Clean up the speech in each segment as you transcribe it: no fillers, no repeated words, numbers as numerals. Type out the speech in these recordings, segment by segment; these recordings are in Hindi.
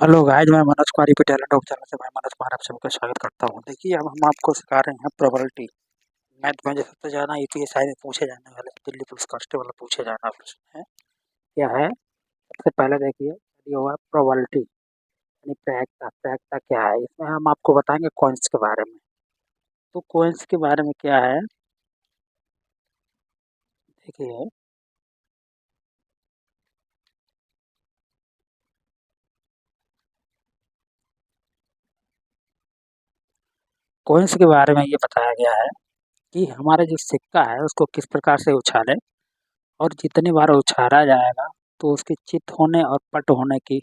हेलो गाइस, मैं Manoj Kumar UP talent of channel से मैं मनोज कुमार आप सबका स्वागत करता हूं। देखिए, अब हम आपको सिखा रहे हैं प्रोबेबिलिटी। मैथ में जो सबसे ज़्यादा यूपीएससी में पूछे जाने वाले दिल्ली पुलिस कांस्टेबल में पूछे जाने वाला प्रश्न है, क्या है? सबसे पहले देखिए, ये हुआ प्रोबेबिलिटी यानी प्रायिकता। प्रायिकता क्या है? इसमें हम आपको बताएंगे कॉइन्स के बारे में। तो कॉइन्स के बारे में क्या है, देखिए कॉइन्स के बारे में ये बताया गया है कि हमारा जो सिक्का है उसको किस प्रकार से उछालें, और जितनी बार उछाला जाएगा तो उसकी चित होने और पट होने की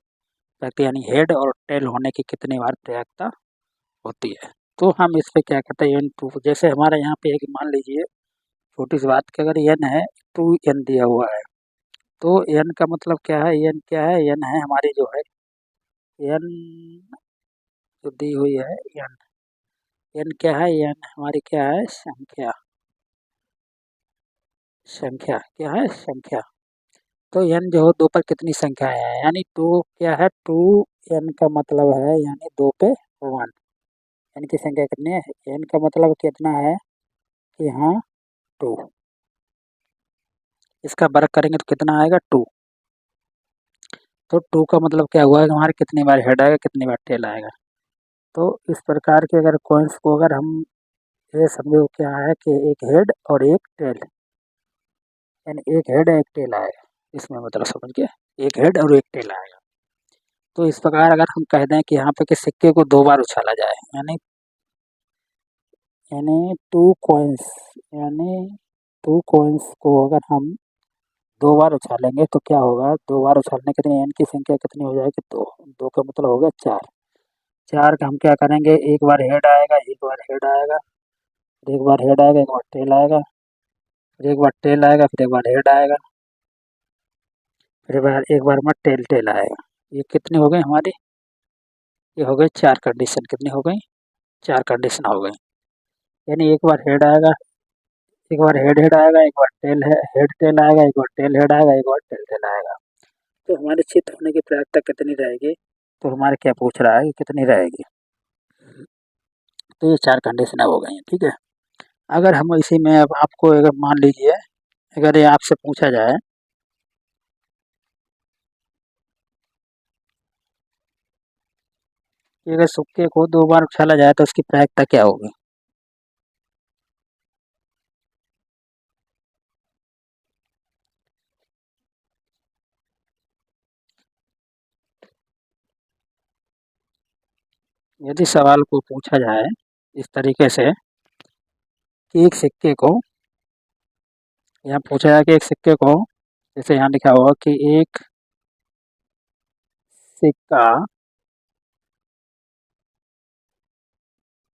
प्रक्रिया यानी हेड और टेल होने की कितनी बार प्रयागता होती है। तो हम इस पे क्या करते हैं, एन टू, जैसे हमारे यहाँ पे एक मान लीजिए छोटी सी बात कि अगर एन है, टू एन दिया हुआ है, तो एन का मतलब क्या है? एन क्या है? एन है हमारी जो है एन जो दी हुई है। एन एन क्या है? एन हमारी क्या है? संख्या। संख्या क्या है? संख्या। तो एन जो दो पर कितनी संख्या है, यानी टू क्या है? टू एन का मतलब है यानी दो पे वन। एन की संख्या कितनी है? एन का मतलब कितना है कि हाँ, टू। इसका वर्ग करेंगे तो कितना आएगा? टू। तो टू का मतलब क्या हुआ कि हमारे कितनी बार हेड आएगा, कितनी बार टेल आएगा। तो इस प्रकार के अगर कॉइन्स को अगर हम ये समझो क्या है कि एक हेड और एक टेल, यानी एक हेड एक टेल आएगा, इसमें मतलब समझ के एक हेड और एक टेल आएगा। तो इस प्रकार अगर हम कह दें कि यहाँ पे कि सिक्के को दो बार उछाला जाए, यानी यानी टू कॉइन्स यानी टू कॉइन्स को अगर हम दो बार उछालेंगे तो क्या होगा? दो बार उछालने के लिए एन की संख्या कितनी हो जाएगी? दो। दो का मतलब हो गया चार। चार का हम क्या करेंगे? एक बार हेड आएगा, एक बार हेड आएगा, फिर एक बार हेड आएगा, एक बार टेल आएगा, फिर एक बार टेल आएगा, फिर एक बार हेड आएगा, फिर एक बार में टेल टेल आएगा। ये कितनी हो गई हमारी? ये हो गई चार कंडीशन। कितनी हो गई? चार कंडीशन हो गई। यानी एक बार हेड आएगा, एक बार हेड हेड आएगा, एक बार टेल है हेड टेल आएगा, एक बार टेल हेड आएगा, एक बार टेल टेल आएगा। तो हमारे चित्त होने की प्रायिकता कितनी रहेगी? तो हमारे क्या पूछ रहा है कि कितनी रहेगी? तो ये चार कंडीशन हो गई हैं, ठीक है। अगर हम इसी में अब आपको अगर मान लीजिए, अगर ये आपसे पूछा जाए कि अगर सिक्के को दो बार उछाला जाए तो उसकी प्रायिकता क्या होगी? यदि सवाल को पूछा जाए इस तरीके से कि एक सिक्के को, यहाँ पूछा जाए कि एक सिक्के को, जैसे यहाँ लिखा हुआ कि एक सिक्का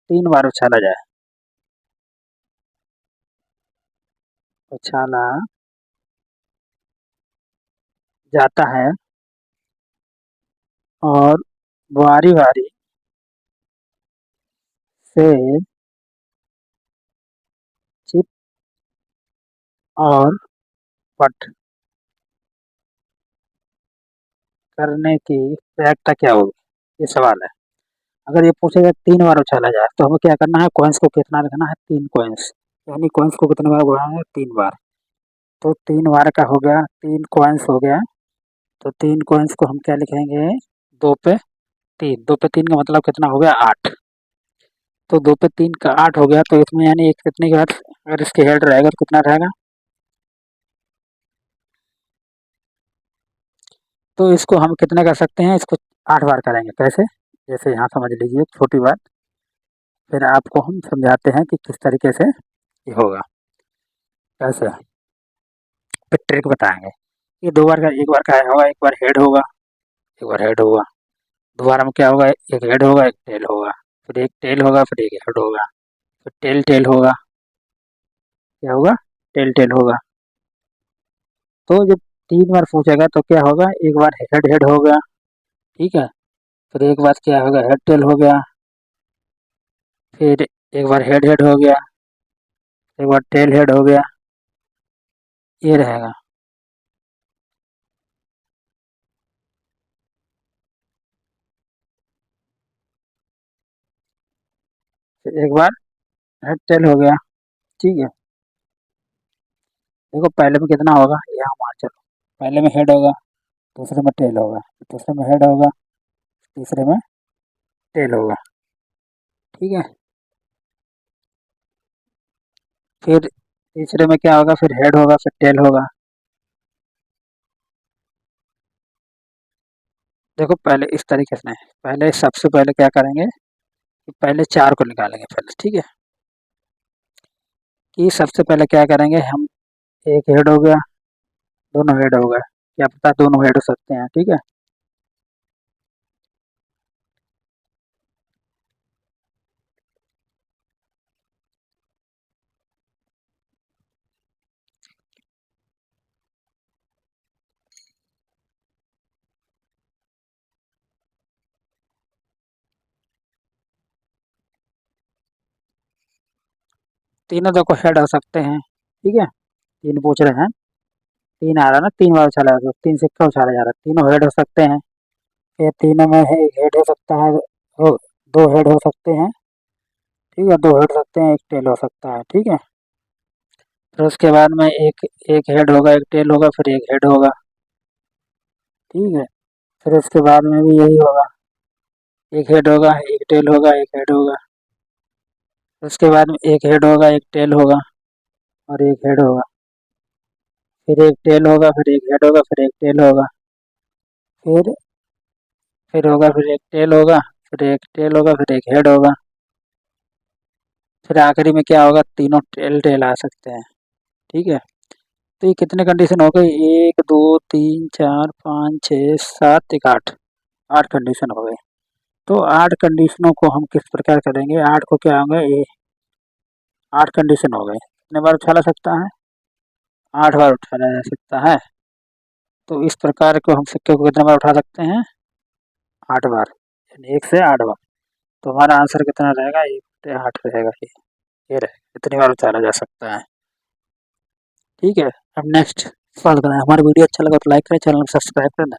तीन बार उछाला जाए, उछाला जाता है और बारी बारी से चित और पट करने की प्रायिकता क्या होगी? ये सवाल है। अगर ये पूछेगा तीन बार उछाला जाए तो हमें क्या करना है? कॉइन्स को कितना रखना है? तीन कॉइन्स। यानी कॉइन्स को कितने बार बढ़ाना है? तीन बार। तो तीन बार का हो गया, तीन कॉइन्स हो गया। तो तीन कॉइन्स को हम क्या लिखेंगे? दो पे तीन। दो पे तीन का मतलब कितना हो गया? आठ। तो दो पे तीन का आठ हो गया, तो इसमें यानी एक कितने के बाद अगर इसके हेड रहेगा तो कितना रहेगा? तो इसको हम कितने कर सकते हैं? इसको आठ बार करेंगे। कैसे? जैसे यहाँ समझ लीजिए एक छोटी बात, फिर आपको हम समझाते हैं कि किस तरीके से ये होगा। कैसे? फिर ट्रिक बताएंगे। ये दो बार का, एक बार का होगा, एक बार हेड होगा, एक बार हेड होगा। दोबारा में क्या होगा? एक हेड होगा, एक टेल होगा, फिर एक टेल होगा, फिर एक हेड होगा, फिर टेल टेल होगा। क्या होगा? टेल टेल होगा। तो जब तीन बार पूछेगा तो क्या होगा? एक बार हेड हेड हो गया, ठीक है, फिर एक बार क्या होगा? हेड टेल हो गया, फिर एक बार हेड हेड हो गया, एक बार टेल हेड हो गया। ये रहेगा। फिर एक बार हेड टेल हो गया। ठीक है, देखो पहले में कितना होगा, यहाँ मान चलो पहले में हेड होगा, दूसरे में टेल होगा, दूसरे में हेड होगा, तीसरे में टेल होगा। ठीक है, फिर तीसरे में क्या होगा, फिर हेड होगा, फिर टेल होगा। देखो पहले इस तरीके से नहीं, पहले सबसे पहले क्या करेंगे कि पहले चार को निकालेंगे पहले। ठीक है, कि सबसे पहले क्या करेंगे हम, एक हेड हो गया, दोनों हेड हो गए, क्या पता दोनों हेड हो सकते हैं। ठीक है, तीनों देखो हेड हो सकते हैं। ठीक है, तीन पूछ रहे हैं, तीन आ रहा है ना, तीन बार उछाला तो तीन सिक्का उछाला जा रहा है, तीनों हेड हो सकते हैं। ये तीनों में है, एक हेड हो सकता है, दो हेड हो सकते हैं। ठीक है, दो हेड सकते हैं, एक टेल हो सकता है। ठीक है, फिर उसके बाद में एक एक हेड होगा, एक टेल होगा, फिर एक हेड होगा। ठीक है, फिर उसके बाद में भी यही होगा, एक हेड होगा, एक टेल होगा, एक हेड होगा। उसके बाद में एक हेड होगा, एक टेल होगा और एक हेड होगा, फिर एक टेल होगा, फिर एक हेड होगा, फिर एक टेल होगा, फिर होगा, फिर एक टेल होगा, फिर एक टेल होगा, फिर एक हेड होगा, फिर आखिरी में क्या होगा, तीनों टेल टेल आ सकते हैं। ठीक है, तो ये कितने कंडीशन हो गए, एक दो तीन चार पाँच छः सात एक आठ, आठ कंडीशन हो गए। तो आठ कंडीशनों को हम किस प्रकार करेंगे, आठ को क्या होंगे, ये आठ कंडीशन हो गए, कितने बार उछाला सकता है, आठ बार उछाला जा सकता है। तो इस प्रकार को हम सिक्के को कितने बार उठा सकते हैं, आठ बार, यानी एक से आठ बार। तो हमारा आंसर कितना रहेगा, एक से आठ रहेगा, ये रहेगा, इतनी बार उछाला जा सकता है। ठीक है, अब नेक्स्ट सवाल करें। हमारा वीडियो अच्छा लगा तो लाइक करें, चैनल को सब्सक्राइब करें।